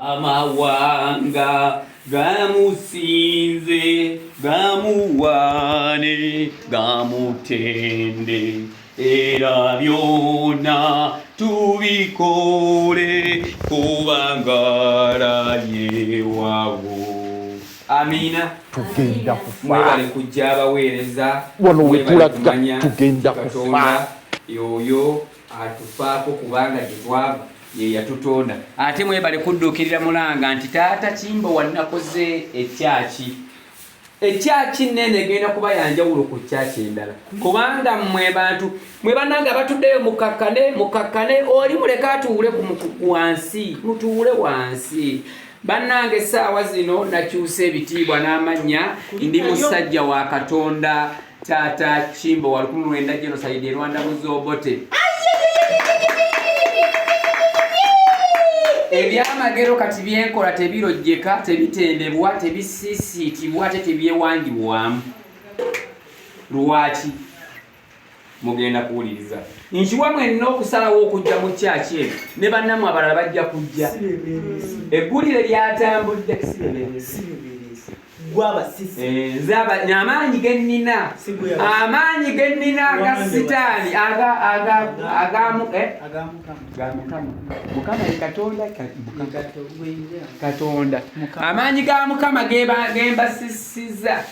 amawanga gamusinze gamuwane gamutende era byonna tubikole kubanga yewawo. Amina. Tugenda kufa. Mwebale kujja abaweereza wano wetulaga tugenda kufa. Yoyo atufaako kubanga gye twava ye yatutonda. Ate mwebale kudduukirira mulanga nti taata Kimbowa nakoze ekyaki. Ekyaki nene genda kuba yanjawulo ku kyaki endala. Kubanga mmwe bantu mwe bannanga batuddeyo mukakkane oli muleka atuule ku wansi mutuule wansi. Bannange essaawa zino nakyusa ebitiibwa n'amannya ndi musajja wa Katonda taata Kimbowa 19 genocide Rwanda Muzobote. Ebyamagero kati byenkola tebirojjeka tebitendebwa tebisisiitibwa tebyewangibwamu. Lwaki? Mugenda kuwuliriza. Nkiwa mwenna okusalawo okujja mu kyaki ekyo ne bannammwe abalala bajja kujja. Eggulire lyatambudde amaanyi gennina aga sitaani Mukama ye Katonda. Amaanyi ga Mukama gembasisiza.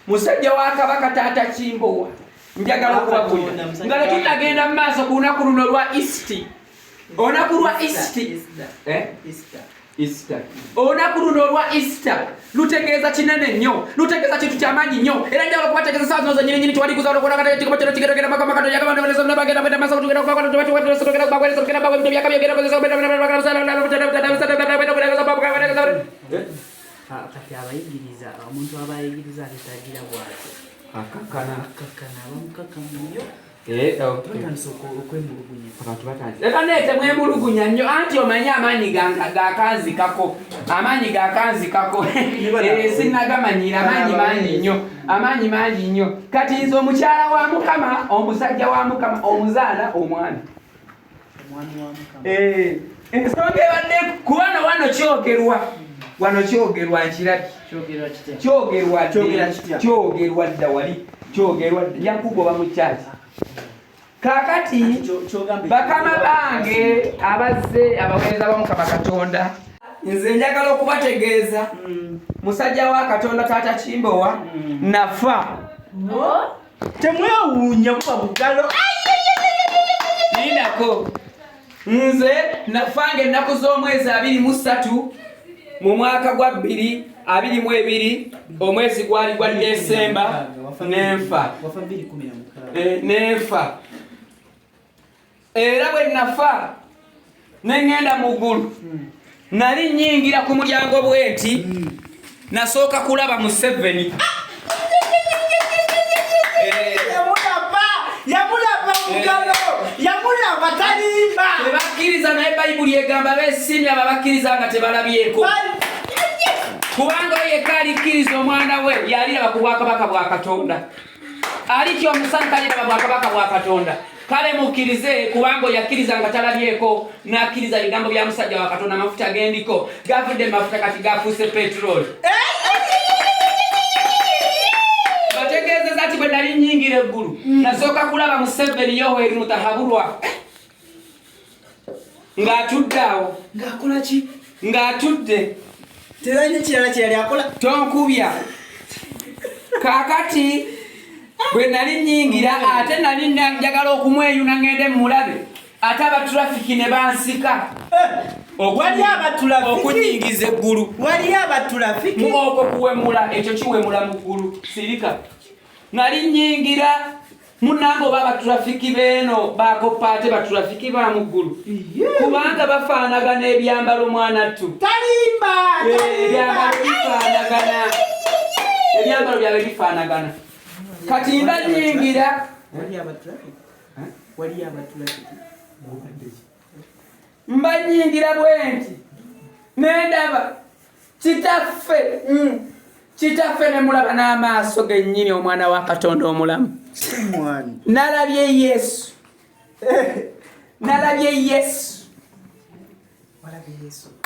Musajja wa Kabaka taata Kimbowa njagala okubagulira nga tetutagenda mu maaso ku lunaku luno lwa olunaku lwa Easter. Olunaku luno lwa Easter lutegeeza kinene nnyo, lutegeeza kintu ky'amaanyi nnyo, era njagala okubategeeza saa zino zennyini twali kuzaala okuona kati kikopo kino kigenda Mukama Katonda yagamba nti bagenda bagenda maaso tugenda kubakwata tugenda bagwereza tugenda bagwe ebintu byakabyo genda kozesa kati abayigiriza omuntu abayigiriza atagira bw'ati akakana abamukakamiyo Lekanete mwemulugunya nnyo anti omanyi amaanyi gakanzikako sinnagamanyira amaanyi mangi nnyo kati nze omukyala wa Mukama omusajja wa Mukama omuzaala omwana ensonga ebadde kubano wano kyogerwa nkirabi kyogerwa dda wali yakugoba mu kyaki kakati bakama bange abazze abaweereza ba Mukama Katonda nze njagala okubategeeza musajja wa Katonda taata Kimbowa nafa temwewuunya muba bugalo ninako nze nafange ennaku z'omwezi 23 mu mwaka gwa 2022 omwezi gwali gwa Desemba nenfa era bwe nafa nengenda mu ggulu nali nnyingira ku mulyango bwenti nasooka kulaba mu 7 yamulaba talimba tebakkiriza naye bayibuli egamba beesimya babakkiriza nga tebalabyeko kubanga yekka alikkiriza omwana we yaliraba ku bwakabaka bwa Katonda alityo omusana taliraba bwakabaka bwa Katonda kale mukkirize kubanga yakkiriza nga talabyeko n'akkiriza ebigambo bya musajja wa Katonda amafuta gendiko gavudde mafuta kati gafuuse petroli bategeezeza ati bwe nali nnyingira eggulu nasooka kulaba mu 7 Yoweri Mutahabulwa ng'atudde awo ng'akola ki ng'atudde teralina kirala kyeyali akola tonkubya kakati bwe nali nnyingira ate nali njagala okumweyuna ngende mulabe ate abatrafiki ne bansika okunyingiza eggulu wali abatrafiki okwo kuwemula ekyo kiwemula mu ggulu sirika nali nnyingira munange oba abatrafiki beeno bakopa ate batrafiki ba mu ggulu kubanga bafaanagana ebyambalo mwanattu ebyambalo byabwe bifaanagana kati mba nnyingira mba nnyingira bwenti nendaba kitaffe ne mulaba n'amaaso gennyini omwana wa Katonda omulamu nalabye Yesu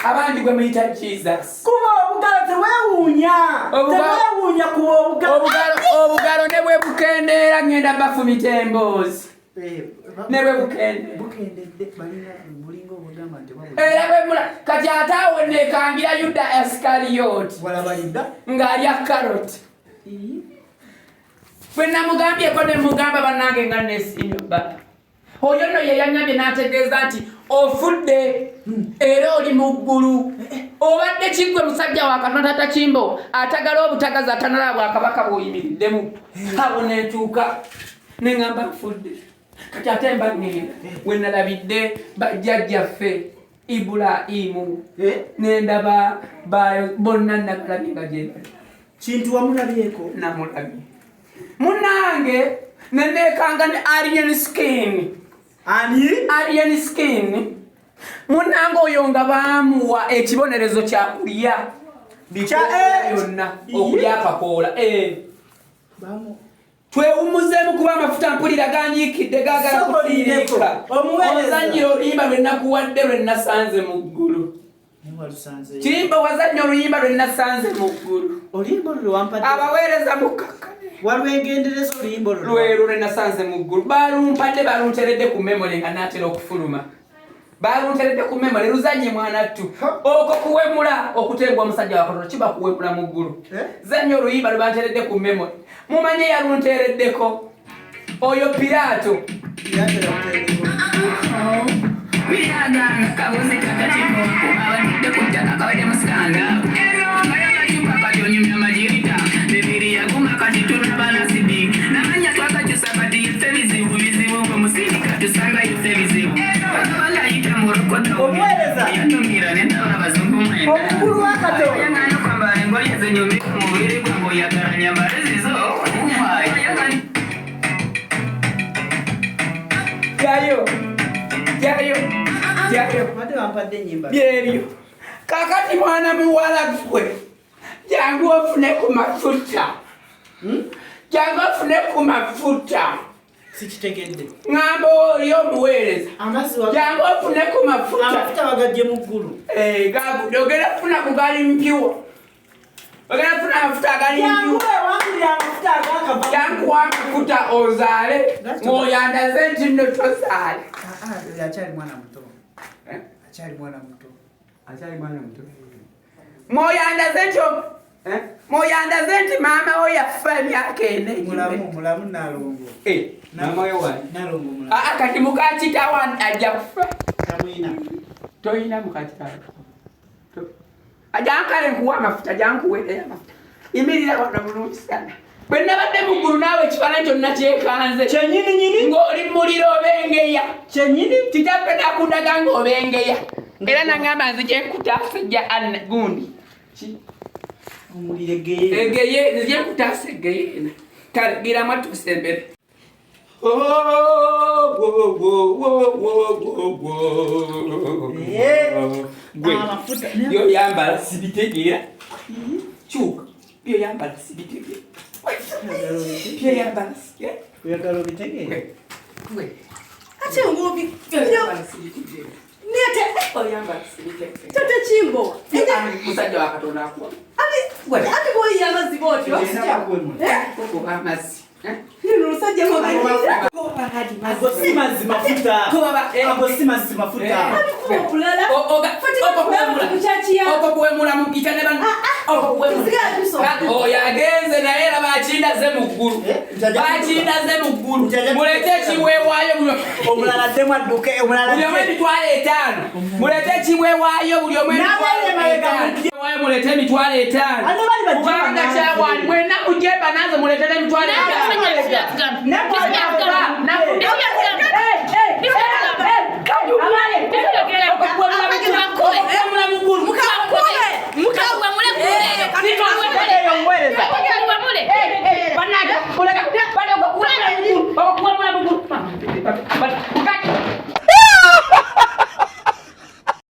abandi gwe muyita Jesus kuba obugalo tewewuunya tewewuunya kuba obugalo ne bwe bukendeera ngenda bafumita emboozi ne bwe bukendedde era bwe mula kati ate awo neekangira Yuda Iskariyoti ng'alya karoti bwe namugambyeko ne mugamba bannange nga nesimba oyo nno ye yanyambye n'ategeeza nti ofudde era oli mu ggulu obadde kiggwe musajja wa Katonda Taata Kimbowa atagala obutagaza atanala bwakabaka bw'oyimiriddemu abo nentuuka ne ŋŋamba nfudde kati ate mba ŋŋenda we nalabidde bajjajjaffe Ibulayimu n'endaba bonna nabalabye nga gyebali kintu wamulabyeko namulabye munnange nenekanga ne alien skin munnange oyo nga baamuwa ekibonerezo kyakulya yonna okulya akakoola twewumuzeemu kuba amafuta mpulira ganyiikidde gagala kufiirika omuzanyira oluyimba lwe nakuwadde lwe nasanze mu ggulu Kimbo wazannya oluyimba lwe nasanze mu ggulu abaweereza mukkakane walwengendereza oluyimba lwero lwe nasanze mu ggulu balumpadde balunteredde ku memory nga naatera okufuluma balunteredde ku memory luzanye mwanattu okwo kuwemula okutengwa omusajja wa Katonda kiba kuwemula mu ggulu zannya oluyimba lwe banteredde ku memory mumanye yaluntereddeko oyo Piraato omukulu wa Katonda byebyo kakati mwana muwala gwe jangu ofune ku mafuta jangu ofune ku mafuta sikitegedde ng'amba oli omuweereza jangu ofune ku mafuta amafuta bagajje mu ggulu gagudde ogenda kufuna ku gali mpiwa ogenda kufuna amafuta agali mpiwa jangu amafuta ozaale ng'oyandaze nti nno tozaale akyali mwana muto akyali mwana muto moyandaze nti maama we yafa emyaka ene mulamu nalongo maama we wali kati mukakitawa ajja kufa toyina mukakitawa ajankale nkuwa amafuta jankuweereyo amafuta imirira wano bulungi sana bwe nabadde mu ggulu naawe ekifaananyi kyonna kyekanze kyenyininyini ng'oli muliro obengeya kyenyini kitaffe nakundaga ng'obengeya era naŋŋamba nzije nkutaasejja gundi egeye nzije nkutaasa egeyena kale giramu atusembere byo yambala sibitegeera kyuka byo yambala sibitegeera byo yambala oyagala obitegeere ate ngobi nete oyambala sibitegeera Taata Kimbowa musajja wa Katonda akuwa ate boyi amazzi botyo kuba amazzi omusajja si mazzi mafuta okuwemula mukita ne bano oyo agenze naye era bakindaze mu ggulu mulete ekiweewaayo omulala ddemu adduke buli omu emitwalo 5 mulete ekiweewaayo buli omu mulete emitwalo 5 kubanga kyawani mwenna mujemba nazo muletere emitwalo 5